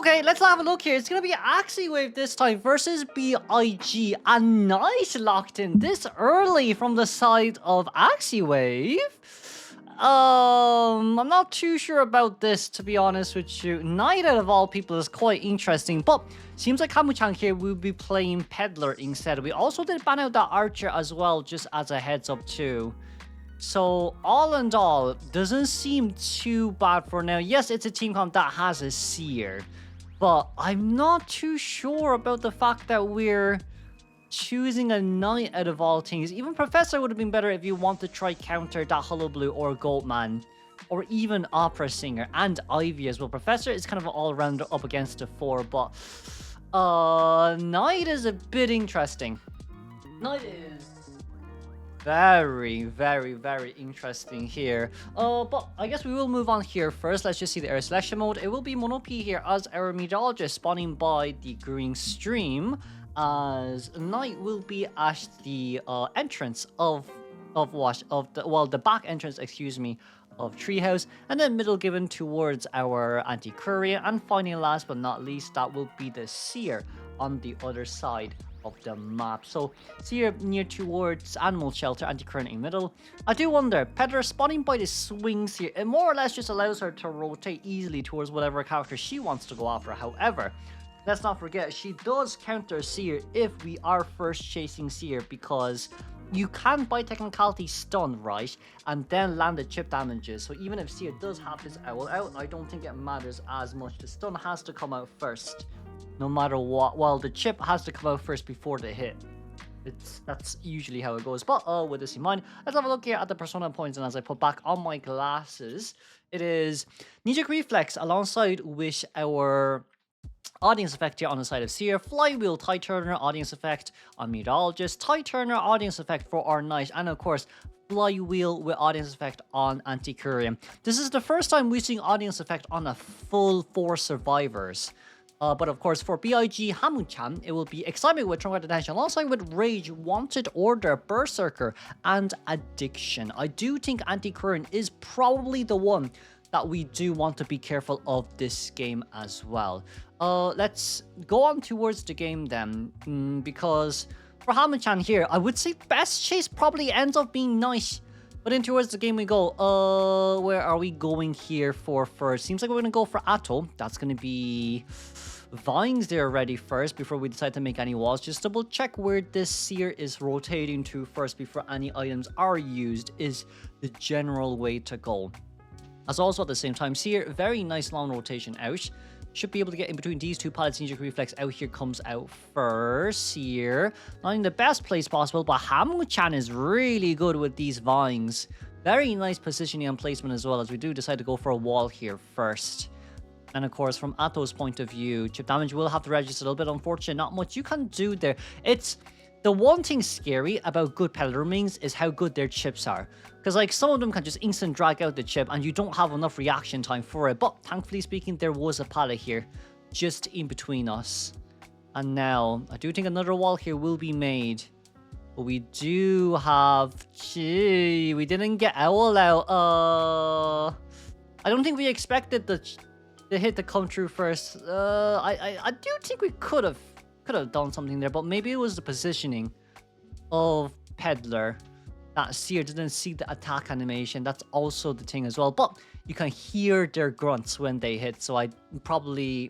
Okay, let's have a look here. It's going to be AXIZ this time versus BIG. A nice locked in this early from the side of AXIZ. I'm not too sure about this, to be honest with you. Knight, out of all people, is quite interesting, but seems like Hamu-chan here will be playing Peddler instead. We also did ban out the Archer as well, just as a heads up too. So, all in all, doesn't seem too bad for now. Yes, it's a team comp that has a Seer, but I'm not too sure about the fact that we're choosing a Knight out of all things. Even Professor would have been better if you want to try counter that Hollow Blue or Goldman, or even Opera Singer and Ivy as well. Professor is kind of an all-rounder up against the 4, but Knight is a bit interesting. Knight is very, very, very interesting here. But I guess we will move on here first. Let's just see the air selection mode. It will be Mono P here as our meteorologist spawning by the green stream, as Knight will be at the entrance of the back entrance, excuse me, of Treehouse, and then middle given towards our anti-courier, and finally last but not least, that will be the Seer on the other side of the map. So Seer near towards Animal Shelter, anti-current in middle. I do wonder, Peddler spawning by the swings here, it more or less just allows her to rotate easily towards whatever character she wants to go after. However, let's not forget, she does counter Seer if we are first chasing Seer, because you can by technicality stun, right, and then land the chip damages. So even if Seer does have this owl out, I don't think it matters as much. The stun has to come out first, no matter what. Well, the chip has to come out first before the hit. That's usually how it goes. But with this in mind, let's have a look here at the persona points. And as I put back on my glasses, it is Knee-Jerk Reflex alongside with our audience effect here on the side of Seer, Flywheel, Tide Turner, audience effect on Meteorologist, Tide Turner, audience effect for our Knight, and of course, Flywheel with audience effect on Anti-Courier. This is the first time we're seeing audience effect on a full 4 survivors. But of course, for BIG Hamu-chan, it will be Excitement with Trump Attention, alongside with Rage, Wanted Order, Berserker, and Addiction. I do think Anti-Current is probably the one that we do want to be careful of this game as well. Let's go on towards the game then, because for Hamu-chan here, I would say best chase probably ends up being nice. But then towards the game we go. Where are we going here for first? Seems like we're going to go for Atto. That's going to be Vines there ready first before we decide to make any walls. Just double check where this Seer is rotating to first before any items are used is the general way to go. As also at the same time, Seer, very nice long rotation out. Should be able to get in between these two pallets. Knee-Jerk Reflex out here comes out first. Seer, not in the best place possible, but Hamu-chan is really good with these vines. Very nice positioning and placement as well, as we do decide to go for a wall here first. And of course, from Atto's point of view, chip damage will have to register a little bit. Unfortunate, not much you can do there. It's the one thing scary about good Peddler Rings is how good their chips are. Because like some of them can just instant drag out the chip and you don't have enough reaction time for it. But thankfully speaking, there was a pallet here just in between us. And now, I do think another wall here will be made. But we do have... Gee, we didn't get Owl out. I don't think we expected the hit to come through first. I do think we could have done something there, but maybe it was the positioning of Peddler that Seer didn't see the attack animation. That's also the thing as well, but you can hear their grunts when they hit, so I probably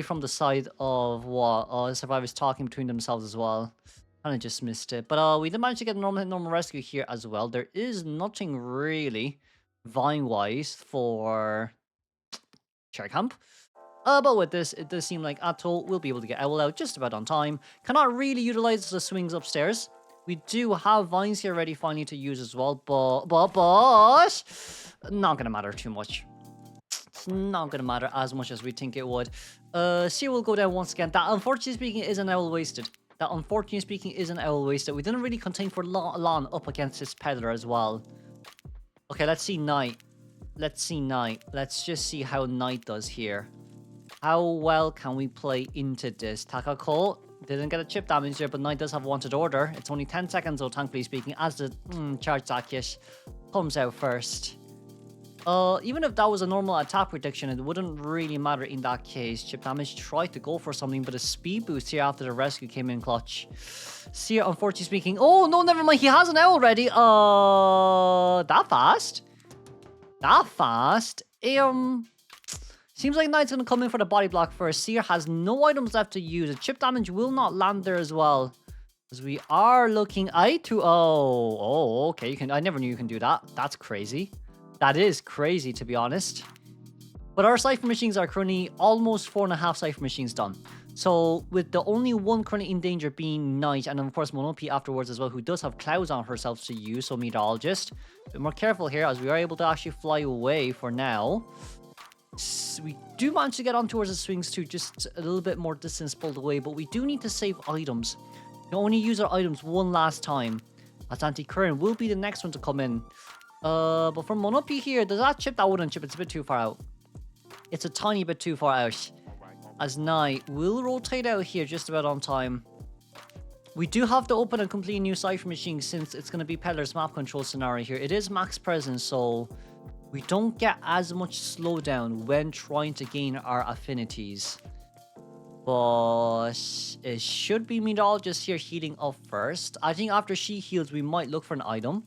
from the side of what survivors talking between themselves as well. Kind of just missed it, but we did manage to get a normal rescue here as well. There is nothing really vine wise for Cherry Camp. But with this, it does seem like Atto will be able to get Owl out just about on time. Cannot really utilize the swings upstairs. We do have vines here ready finally to use as well, but not gonna matter too much. It's not gonna matter as much as we think it would. Seer will go down once again. That, unfortunately speaking, is an Owl wasted. We didn't really contain for long up against this Peddler as well. Okay, let's see Knight. Let's just see how Knight does here. How well can we play into this? Takako didn't get a chip damage there, but Knight does have Wanted Order. It's only 10 seconds though, thankfully speaking, as the charge Zakish comes out first. Even if that was a normal attack prediction, it wouldn't really matter in that case. Chip damage tried to go for something, but a speed boost here after the rescue came in clutch. Seer, unfortunately speaking... Oh, no, never mind. He has an owl already. That fast? That fast? Seems like Knight's gonna come in for the body block first. Seer has no items left to use. The chip damage will not land there as well. Because we are looking... Oh, okay. You can. I never knew you can do that. That's crazy. That is crazy, to be honest. But our Cypher Machines are currently almost 4.5 Cypher Machines done. So, with the only one currently in danger being Knight, and of course Monopi afterwards as well, who does have clouds on herself to use, so Meteorologist. A bit more careful here, as we are able to actually fly away for now. We do manage to get on towards the swings too, just a little bit more distance pulled away, but we do need to save items. We can only use our items one last time, as Anti-Current will be the next one to come in. But for Monopi here, does that chip? That wouldn't chip. It's a bit too far out. It's a tiny bit too far out. As Knight will rotate out here just about on time. We do have to open a completely new Cypher Machine since it's going to be Peddler's map control scenario here. It is max presence, so we don't get as much slowdown when trying to gain our affinities. But it should be Meteorologist here healing up first. I think after she heals, we might look for an item.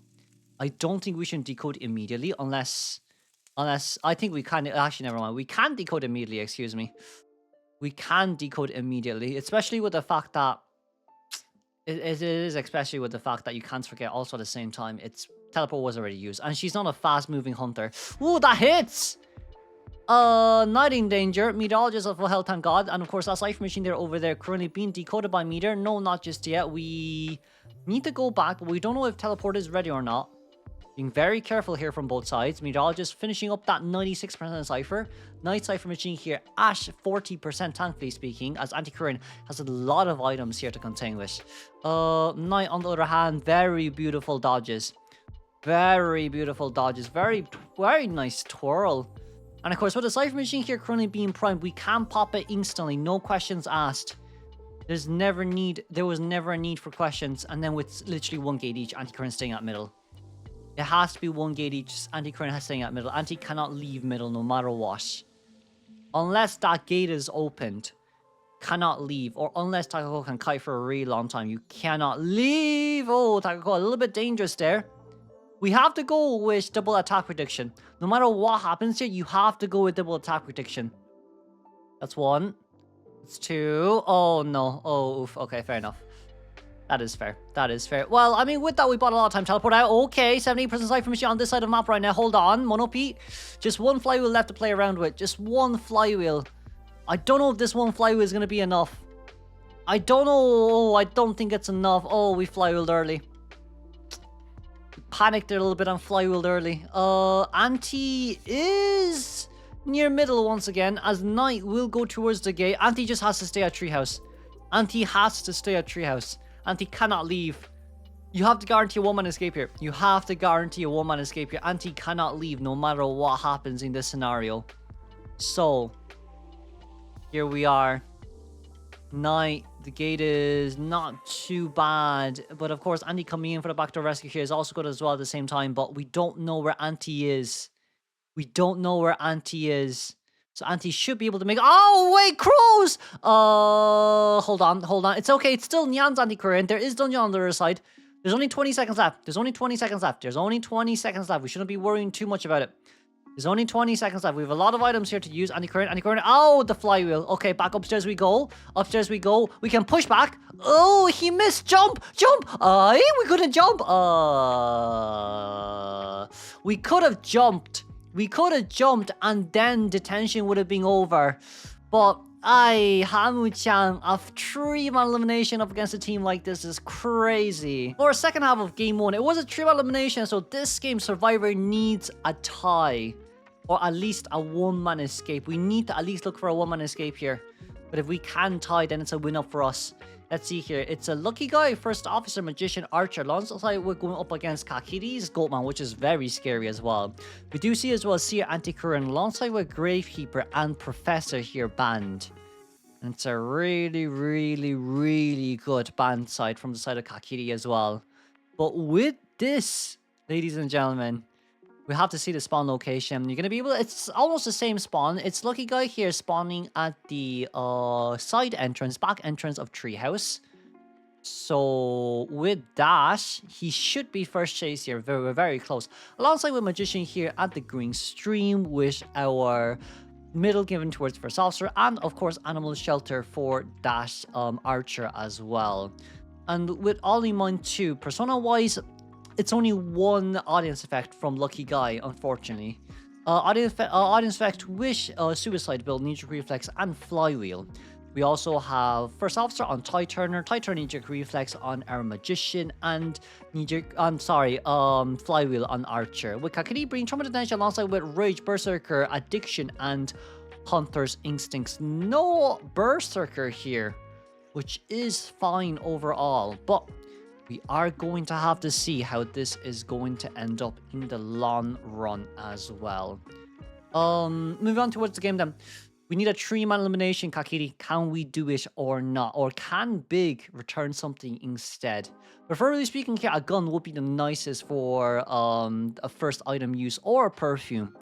I don't think we should decode immediately unless I think we can. Actually, never mind. We can decode immediately, excuse me. We can decode immediately, especially with the fact that it is especially with the fact that you can't forget also at the same time. It's teleport was already used, and she's not a fast-moving hunter. Ooh, that hits! Knight in danger. Meteorologist of a health and god, and of course that Cypher Machine there over there currently being decoded by Meteor. No, not just yet. We need to go back, but we don't know if teleport is ready or not. Being very careful here from both sides. Meteorologist finishing up that 96% Cypher. Knight Cypher Machine here at 40%, thankfully speaking, as Anti-Current has a lot of items here to contend with. Knight, on the other hand, very beautiful dodges. Very beautiful dodges. Very nice twirl. And of course, with the Cypher Machine here currently being primed, we can pop it instantly, no questions asked. There was never a need for questions. And then with literally one gate each, Anti-Current staying at middle. It has to be one gate each. Anti-Current has staying at middle. Anti cannot leave middle no matter what. Unless that gate is opened. Cannot leave. Or unless Takako can kite for a really long time. You cannot leave. Oh, Takako, a little bit dangerous there. We have to go with double attack prediction. No matter what happens here, you have to go with double attack prediction. That's one. That's two. Oh, no. Oh, oof. Okay, fair enough. That is fair. That is fair. Well, I mean, with that, we bought a lot of time. Teleport out. Okay, 78% Cypher Machine on this side of the map right now. Hold on. Monopi. Just one flywheel left to play around with. Just one flywheel. I don't know if this one flywheel is going to be enough. I don't know. Oh, I don't think it's enough. Oh, we flywheeled early. Panicked a little bit and flywheeled early. Anti is near middle once again, as Knight will go towards the gate. Anti just has to stay at Treehouse. Anti has to stay at Treehouse. Anti cannot leave. You have to guarantee a one-man escape here. You have to guarantee a one-man escape here. Anti cannot leave no matter what happens in this scenario. So, here we are. Knight, the gate is not too bad. But of course, Anti coming in for the backdoor rescue here is also good as well at the same time. But we don't know where Anti is. We don't know where Anti is. So Anti should be able to make... Oh, wait, crows! Hold on. It's okay. It's still Nyan's Anti-Current. There is Dungeon on the other side. There's only 20 seconds left. There's only 20 seconds left. We shouldn't be worrying too much about it. There's only 20 seconds left. We have a lot of items here to use. Anti-Current. Oh, the flywheel. Okay, back upstairs we go. We can push back. Oh, he missed. Jump. We couldn't jump. We could have jumped. And then detention would have been over. But Hamu-chan, a 3-man elimination up against a team like this is crazy. For a second half of game 1, it was a 3-man elimination, so this game Survivor needs a tie. Or at least a 1-man escape. We need to at least look for a 1-man escape here. But if we can tie, then it's a win up for us. Let's see here. It's a lucky guy, first officer, magician, archer. Alongside we're going up against Kakiri's Goatman, which is very scary as well. We do see as well Seer, Anti-Current, alongside with Gravekeeper and Professor here banned. And it's a really, really, really good band side from the side of Kakiri as well. But with this, ladies and gentlemen, We have to see the spawn location. You're gonna be able to, it's almost the same spawn. It's Lucky Guy here spawning at the side entrance, back entrance of Treehouse. So with that, he should be first chase here. Very, very close. Alongside with Magician here at the green stream with our middle given towards First Officer, and of course Animal Shelter for that Archer as well. And with Ollie Mine 2, persona wise, it's only one audience effect from Lucky Guy, unfortunately. Audience effect with Suicide Build, Knee-Jerk Reflex, and Flywheel. We also have First Officer on Tie Turner Knee-Jerk Reflex on our Magician, and Flywheel on Archer. With Kakiri bringing Trumpet Attention alongside with Rage, Berserker, Addiction, and Hunter's Instincts. No Berserker here, which is fine overall, but we are going to have to see how this is going to end up in the long run as well. Moving on towards the game then. We need a 3-man elimination, Kakiri. Can we do it or not? Or can Big return something instead? Preferably speaking here, a gun would be the nicest for a first item use, or perfume.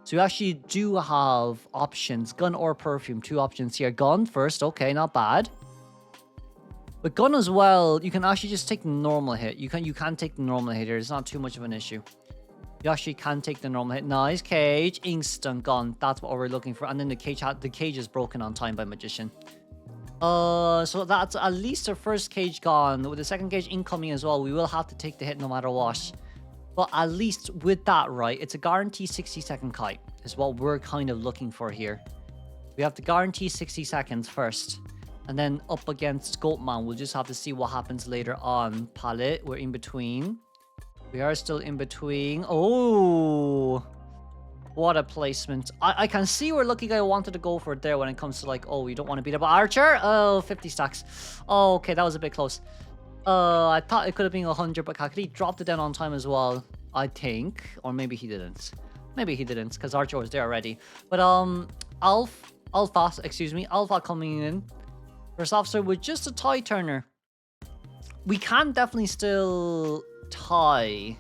So you actually do have options, gun or perfume, 2 options here. Gun first, okay, not bad. With gun as well, you can actually just take the normal hit. You can take the normal hit here. It's not too much of an issue. You actually can take the normal hit. Nice cage, instant gun. That's what we're looking for. And then the cage is broken on time by Magician. So that's at least the first cage gone. With the second cage incoming as well, we will have to take the hit no matter what. But at least with that, right, it's a guaranteed 60-second kite. Is what we're kind of looking for here. We have to guarantee 60 seconds first. And then up against Goatman, we'll just have to see what happens later on. Palette, we're in between. We are still in between. Oh, what a placement. I can see where Lucky Guy wanted to go for it there when it comes to like, oh, you don't want to beat up Archer? Oh, 50 stacks. Oh, okay, that was a bit close. I thought it could have been 100, but Kakiri dropped it down on time as well, I think. Or maybe he didn't. Maybe he didn't, because Archer was there already. But Alpha coming in. First Officer with just a tie turner. We can definitely still tie.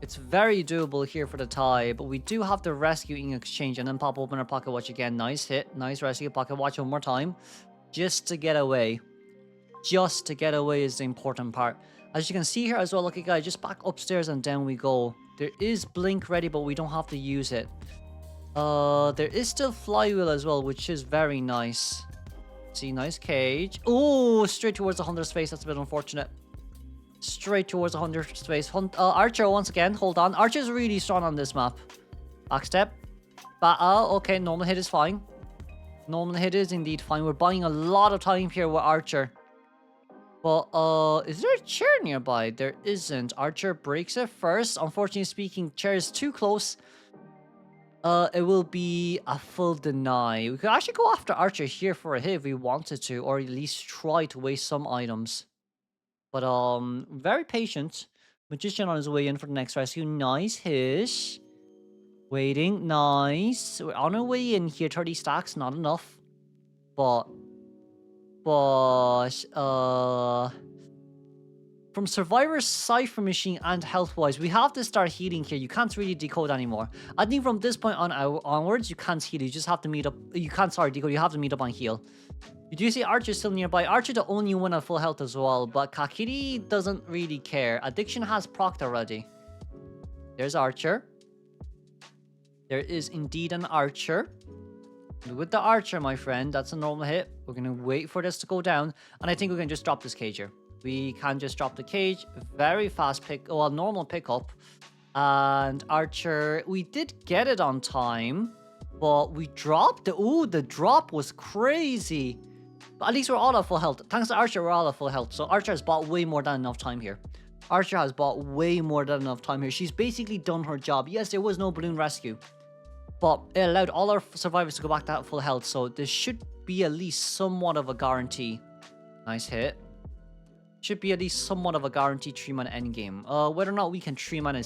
It's very doable here for the tie, but we do have to rescue in exchange and then pop open our pocket watch again. Nice hit, nice rescue. Pocket watch one more time, just to get away. Just to get away is the important part. As you can see here as well, Lucky Guy, just back upstairs and down we go. There is blink ready, but we don't have to use it. There is still flywheel as well, which is very nice. See, nice cage. Oh, straight towards the Hunter's face. That's a bit unfortunate. Straight towards the Hunter's face. Archer once again. Hold on. Archer's really strong on this map. Backstep. Okay, normal hit is fine. Normal hit is indeed fine. We're buying a lot of time here with Archer. But, is there a chair nearby? There isn't. Archer breaks it first. Unfortunately speaking, chair is too close. It will be a full deny. We could actually go after Archer here for a hit if we wanted to, or at least try to waste some items. But, very patient. Magician on his way in for the next rescue. Nice hit. Waiting. Nice. We're on our way in here. 30 stacks. Not enough. But, from Survivor, Cypher Machine, and health-wise, we have to start healing here. You can't really decode anymore. I think from this point onwards, you can't heal. You just have to meet up. You can't, decode. You have to meet up on heal. You do see Archer still nearby. Archer the only one at full health as well, but Kakiri doesn't really care. Addiction has procced already. There's Archer. There is indeed an Archer. And with the Archer, my friend, that's a normal hit. We're going to wait for this to go down, and I think we can just drop this cage here. We can just drop the cage. Very fast normal pickup. And Archer, we did get it on time, but we dropped it. Ooh, the drop was crazy. But at least we're all at full health. Thanks to Archer, we're all at full health. So Archer has bought way more than enough time here. Archer has bought way more than enough time here. She's basically done her job. Yes, there was no balloon rescue, but it allowed all our survivors to go back to full health. So this should be at least somewhat of a guarantee. Nice hit. Should be at least somewhat of a guaranteed 3-man endgame. Whether or not we can 3-man a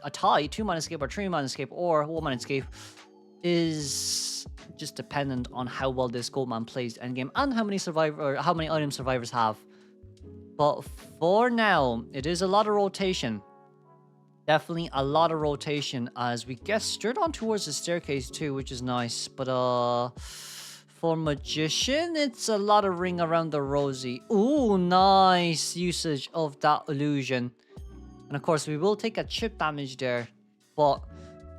tie, 2-man escape, or 3-man escape, or 1-man escape is just dependent on how well this Goldman plays endgame and how many item survivors have. But for now, it is a lot of rotation. Definitely a lot of rotation as we get straight on towards the staircase too, which is nice. But for Magician, it's a lot of ring around the rosy. Ooh, nice usage of that illusion. And of course, we will take a chip damage there. But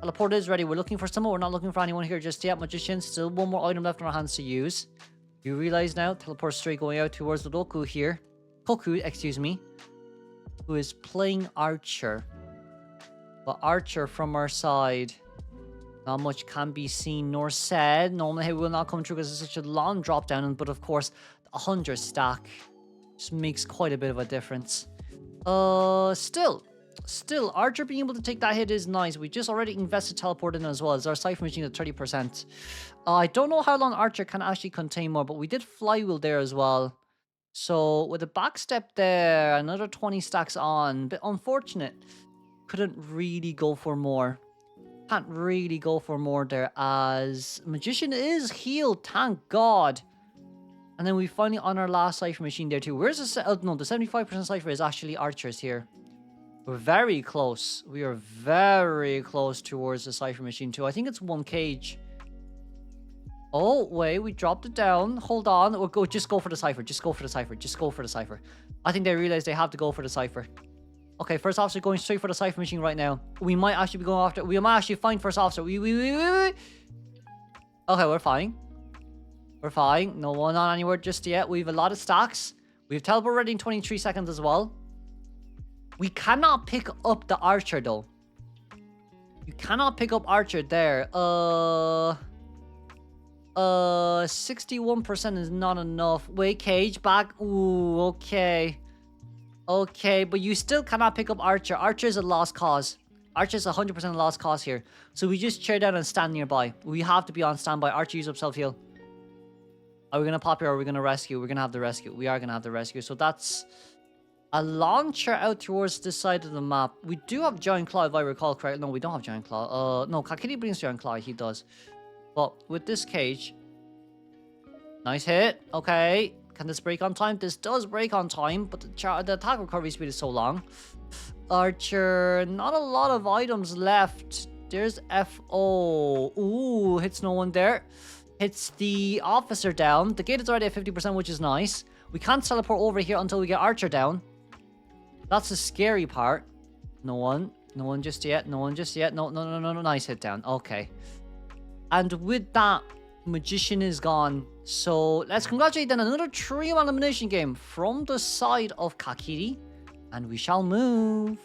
teleport is ready. We're looking for someone. We're not looking for anyone here just yet. Magician, still one more item left in our hands to use. You realize now, teleport straight going out towards the Doku here. Koku, excuse me. Who is playing Archer. But Archer from our side. Not much can be seen nor said. Normally he will not come through because it's such a long drop down. But of course, the 100 stack just makes quite a bit of a difference. Still, Archer being able to take that hit is nice. We just already invested teleport in as well. As our Cypher Machine at 30%. I don't know how long Archer can actually contain more, but we did Flywheel there as well. So with a backstep there, another 20 stacks on. Bit unfortunate. Couldn't really go for more. Can't really go for more there as Magician is healed, thank God. And then we finally on our last Cypher Machine there too. Where's the... no, the 75% Cypher is actually Archers here. We're very close. We are very close towards the Cypher Machine too. I think it's one cage. Oh, wait, we dropped it down. Hold on. We'll just go for the Cypher. Just go for the Cypher. Just go for the Cypher. I think they realize they have to go for the Cypher. Okay, first officer going straight for the Cypher Machine right now. We might actually be going after... We might actually find first officer. Okay, we're fine. We're fine. No one on anywhere just yet. We have a lot of stacks. We have teleport ready in 23 seconds as well. We cannot pick up the Archer though. You cannot pick up Archer there. 61% is not enough. Wait, cage back. Ooh, okay. Okay, but you still cannot pick up Archer. Archer is a lost cause. Archer is 100% a lost cause here. So we just chair down and stand nearby. We have to be on standby. Archer, use up self-heal. Are we going to pop here or are we going to rescue? We're going to have the rescue. We are going to have the rescue. So that's a launcher out towards this side of the map. We do have Giant Claw if I recall correctly. No, we don't have Giant Claw. No, Kakiri brings Giant Claw. He does. But with this cage... Nice hit. Okay. Can this break on time? This does break on time, but the attack recovery speed is so long. Archer, not a lot of items left. There's FO. Ooh, hits no one there. Hits the officer down. The gate is already at 50%, which is nice. We can't teleport over here until we get Archer down. That's the scary part. No one. No one just yet. No one just yet. No. Nice hit down. Okay. And with that, Magician is gone. So let's congratulate then another trio elimination game from the side of Kakiri. And we shall move.